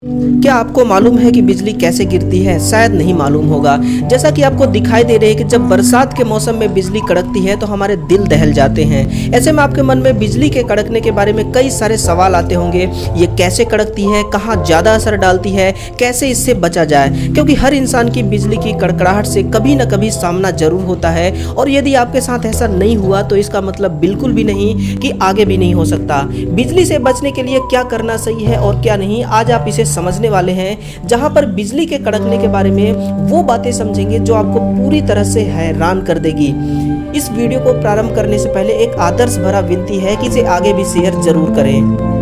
क्या आपको मालूम है कि बिजली कैसे गिरती है? शायद नहीं मालूम होगा। जैसा कि आपको दिखाई दे रही है कि जब बरसात के मौसम में बिजली कड़कती है तो हमारे दिल दहल जाते हैं। ऐसे में आपके मन में बिजली के कड़कने के बारे में कई सारे सवाल आते होंगे। ये कैसे कड़कती है, कहाँ ज़्यादा असर डालती है, कैसे इससे बचा जाए? क्योंकि हर इंसान की बिजली की कड़कड़ाहट से कभी न कभी सामना जरूर होता है, और यदि आपके साथ ऐसा नहीं हुआ तो इसका मतलब बिल्कुल भी नहीं कि आगे भी नहीं हो सकता। बिजली से बचने के लिए क्या करना सही है और क्या नहीं, आज आप इसे समझने वाले हैं, जहां पर बिजली के कड़कने के बारे में वो बातें समझेंगे जो आपको पूरी तरह से हैरान कर देगी। इस वीडियो को प्रारंभ करने से पहले एक आदर्श भरा विनती है कि इसे आगे भी शेयर जरूर करें।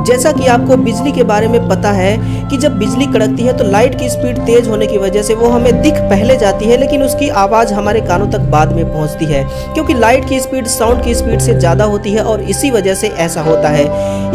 जैसा कि आपको बिजली के बारे में पता है कि जब बिजली कड़कती है तो लाइट की स्पीड तेज होने की वजह से वो हमें दिख पहले जाती है, लेकिन उसकी आवाज़ हमारे कानों तक बाद में पहुंचती है, क्योंकि लाइट की स्पीड साउंड की स्पीड से ज़्यादा होती है और इसी वजह से ऐसा होता है।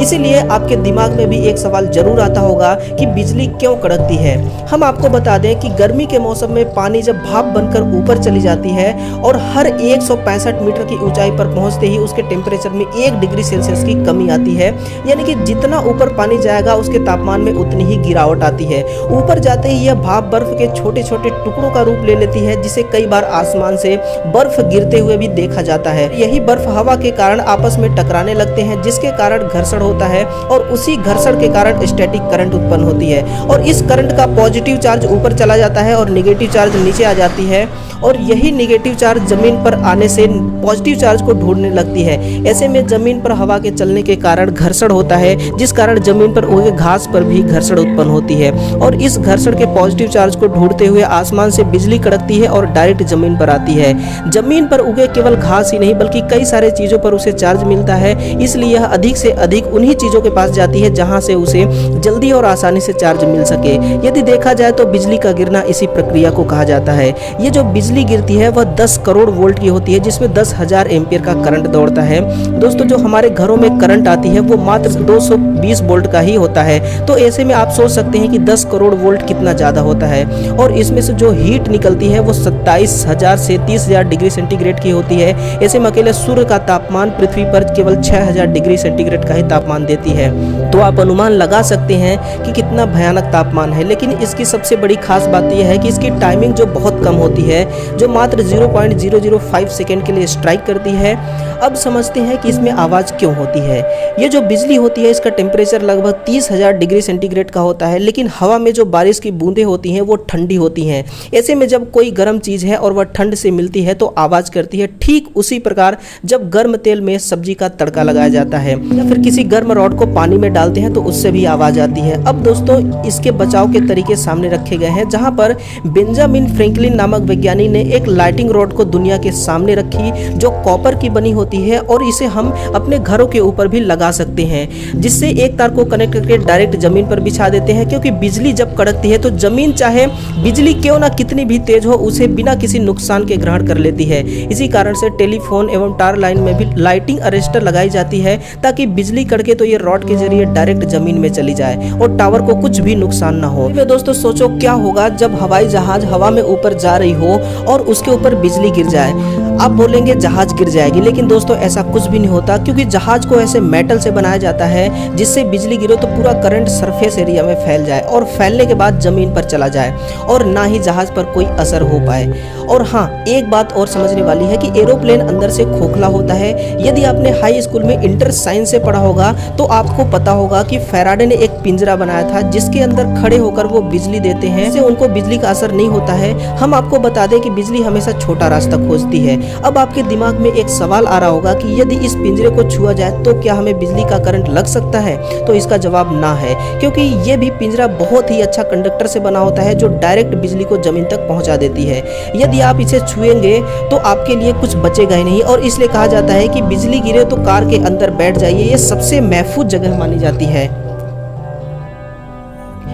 इसीलिए आपके दिमाग में भी एक सवाल जरूर आता होगा कि बिजली क्यों कड़कती है। हम आपको बता दें कि गर्मी के मौसम में पानी जब भाप बनकर ऊपर चली जाती है और हर 165 मीटर की ऊंचाई पर पहुंचते ही उसके टेम्परेचर में 1 डिग्री सेल्सियस की कमी आती है, यानी कि जितना ऊपर पानी जाएगा उसके तापमान में उतनी ही गिरावट आती है। ऊपर जाते ही यह भाप बर्फ के छोटे छोटे टुकड़ों का रूप ले लेती है, जिसे कई बार आसमान से बर्फ गिरते हुए भी देखा जाता है। यही बर्फ हवा के कारण आपस में टकराने लगते हैं, जिसके कारण घर्षण होता है और उसी घर्षण के कारण स्टैटिक करंट उत्पन्न होती है, और इस करंट का पॉजिटिव चार्ज ऊपर चला जाता है और निगेटिव चार्ज नीचे आ जाती है, और यही निगेटिव चार्ज जमीन पर आने से पॉजिटिव चार्ज को ढूंढने लगती है। ऐसे में जमीन पर हवा के चलने के कारण घर्षण होता है, जिस कारण जमीन पर उगे घास पर भी घर्षण उत्पन्न होती है, और इस घर्षण के पॉजिटिव चार्ज को ढूंढते हुए आसमान से बिजली कड़कती है और डायरेक्ट जमीन पर आती है। जमीन पर उगे केवल घास ही नहीं बल्कि कई सारे चीजों पर उसे चार्ज मिलता है, इसलिए यह अधिक से अधिक उन्हीं चीजों के पास जाती है जहां से उसे जल्दी और आसानी से चार्ज मिल सके। यदि देखा जाए तो बिजली का गिरना इसी प्रक्रिया को कहा जाता है। ये जो बिजली गिरती है वह 10 करोड़ वोल्ट की होती है, जिसमें 10,000 एम्पियर का करंट दौड़ता है। दोस्तों, जो हमारे घरों में करंट आती है वो मात्र 220 वोल्ट का ही होता है, तो ऐसे में आप सोच सकते हैं कि 10 करोड़ वोल्ट कितना ज़्यादा होता है। और इसमें से जो हीट निकलती है वो 27,000 से 30,000 डिग्री सेंटीग्रेड की होती है। ऐसे में अकेले सूर्य का तापमान पृथ्वी पर केवल 6,000 डिग्री सेंटीग्रेड का ही तापमान देती है, तो आप अनुमान लगा सकते हैं कि कितना भयानक तापमान है। लेकिन इसकी सबसे बड़ी खास बात यह है कि इसकी टाइमिंग जो बहुत कम होती है, जो मात्र 0.005 सेकेंड के लिए स्ट्राइक करती है। अब समझते हैं कि इसमें आवाज़ क्यों होती है। ये जो बिजली होती है इसका टेम्परेचर लगभग 30,000 डिग्री सेंटीग्रेड का होता है, लेकिन हवा में जो बारिश की बूंदें होती हैं वो ठंडी होती हैं। ऐसे में जब कोई गर्म चीज़ है और वह ठंड से मिलती है तो आवाज़ करती है। ठीक उसी प्रकार जब गर्म तेल में सब्जी का तड़का लगाया जाता है या फिर किसी गर्म रॉड को पानी में डालते हैं तो उससे भी आवाज़ आती है। अब दोस्तों, इसके बचाव के तरीके सामने रखे गए हैं, जहाँ पर बेंजामिन फ्रैंकलिन नामक वैज्ञानिक ने एक लाइटिंग रॉड को दुनिया के सामने रखी, जो कॉपर की बनी होती है, और इसे हम अपने घरों के ऊपर भी लगा सकते हैं, जिससे एक तार को कनेक्ट करके डायरेक्ट जमीन पर बिछा देते हैं। क्योंकि बिजली जब कड़कती है तो जमीन चाहे बिजली क्यों ना कितनी भी तेज हो उसे बिना किसी नुकसान के ग्रहण कर लेती है। इसी कारण से टेलीफोन एवं टावर लाइन में भी लाइटिंग अरेस्टर लगाई जाती है, ताकि बिजली कड़के तो ये रॉड के जरिए डायरेक्ट जमीन में चली जाए और टावर को कुछ भी नुकसान ना हो। दोस्तों, सोचो क्या होगा जब हवाई जहाज हवा में ऊपर जा रही हो और उसके ऊपर बिजली गिर जाए। आप बोलेंगे जहाज गिर जाएगी, लेकिन दोस्तों ऐसा कुछ भी नहीं होता, क्योंकि जहाज को ऐसे मेटल से बनाया जाता है जिससे बिजली गिरे तो पूरा करंट सरफेस एरिया में फैल जाए और फैलने के बाद जमीन पर चला जाए और ना ही जहाज पर कोई असर हो पाए। और हाँ, एक बात और समझने वाली है कि एरोप्लेन अंदर से खोखला होता है। यदि आपने हाई स्कूल में इंटर साइंस से पढ़ा होगा तो आपको पता होगा कि फैराडे ने एक पिंजरा बनाया था जिसके अंदर खड़े होकर वो बिजली देते हैं, इससे उनको बिजली का असर नहीं होता है। हम आपको बता दें कि बिजली हमेशा छोटा रास्ता खोजती है। अब आपके दिमाग में एक सवाल आ रहा होगा कि यदि इस पिंजरे को छुआ जाए तो क्या हमें बिजली का करंट लग सकता है? तो इसका जवाब ना है, क्योंकि ये भी पिंजरा बहुत ही अच्छा कंडक्टर से बना होता है जो डायरेक्ट बिजली को जमीन तक पहुंचा देती है। यदि आप इसे छुएंगे तो आपके लिए कुछ बचेगा ही नहीं, और इसलिए कहा जाता है कि बिजली गिरे तो कार के अंदर बैठ जाइए। ये सबसे महफूज जगह मानी जाती है,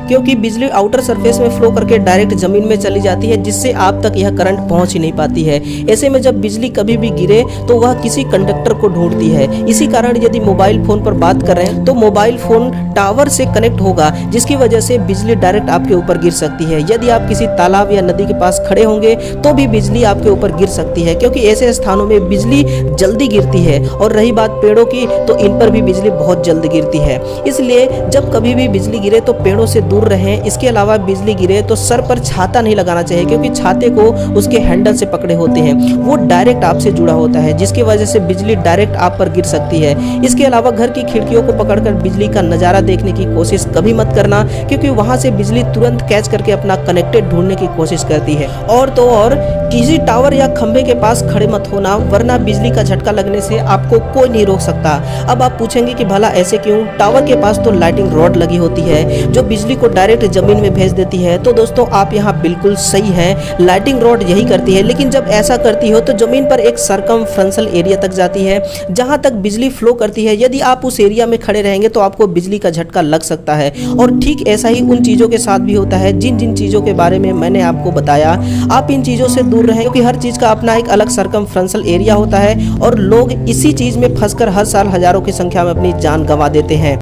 क्योंकि बिजली आउटर सरफेस में फ्लो करके डायरेक्ट जमीन में चली जाती है, जिससे आप तक यह करंट पहुंच ही नहीं पाती है। ऐसे में जब बिजली कभी भी गिरे तो वह किसी कंडक्टर को ढूंढती है। इसी कारण यदि मोबाइल फोन पर बात कर रहे हैं तो मोबाइल फोन टावर से कनेक्ट होगा, जिसकी वजह से बिजली डायरेक्ट आपके ऊपर गिर सकती है। यदि आप किसी तालाब या नदी के पास खड़े होंगे तो भी बिजली आपके ऊपर गिर सकती है, क्योंकि ऐसे स्थानों में बिजली जल्दी गिरती है। और रही बात पेड़ों की, तो इन पर भी बिजली बहुत जल्दी गिरती है। इसलिए जब कभी भी बिजली गिरे तो पेड़ों से दूर दूर रहें। इसके अलावा बिजली गिरे तो सर पर छाता नहीं लगाना चाहिए, क्योंकि छाते को उसके हैंडल से पकड़े होते हैं, वो डायरेक्ट आपसे जुड़ा होता है, जिसकी वजह से बिजली डायरेक्ट आप पर गिर सकती है। इसके अलावा घर की खिड़कियों को पकड़कर बिजली का नज़ारा देखने की कोशिश कभी मत करना, क्योंकि वहां से बिजली तुरंत कैच करके अपना कनेक्टेड ढूंढने की कोशिश करती है। और तो और किसी टावर या खंभे के पास खड़े मत होना, वरना बिजली का झटका लगने से आपको कोई नहीं रोक सकता। अब आप पूछेंगे कि भला ऐसे क्यों? टावर के पास तो लाइटिंग रॉड लगी होती है जो बिजली को डायरेक्ट जमीन में भेज देती है। तो दोस्तों आप यहाँ बिल्कुल सही हैं, लाइटिंग रॉड यही करती है। लेकिन जब ऐसा करती हो तो जमीन पर एक सरकमफ्रेंशियल एरिया तक जाती है, जहां तक बिजली फ्लो करती है। यदि आप उस एरिया में खड़े रहेंगे तो आपको बिजली का झटका लग सकता है। और ठीक ऐसा ही उन चीज़ों के साथ भी होता है जिन जिन चीज़ों के बारे में मैंने आपको बताया। आप इन चीज़ों से दूर रहें, क्योंकि हर चीज़ का अपना एक अलग सरकमफ्रेंशियल एरिया होता है और लोग इसी चीज़ में फंसकर हर साल हजारों की संख्या में अपनी जान गंवा देते हैं।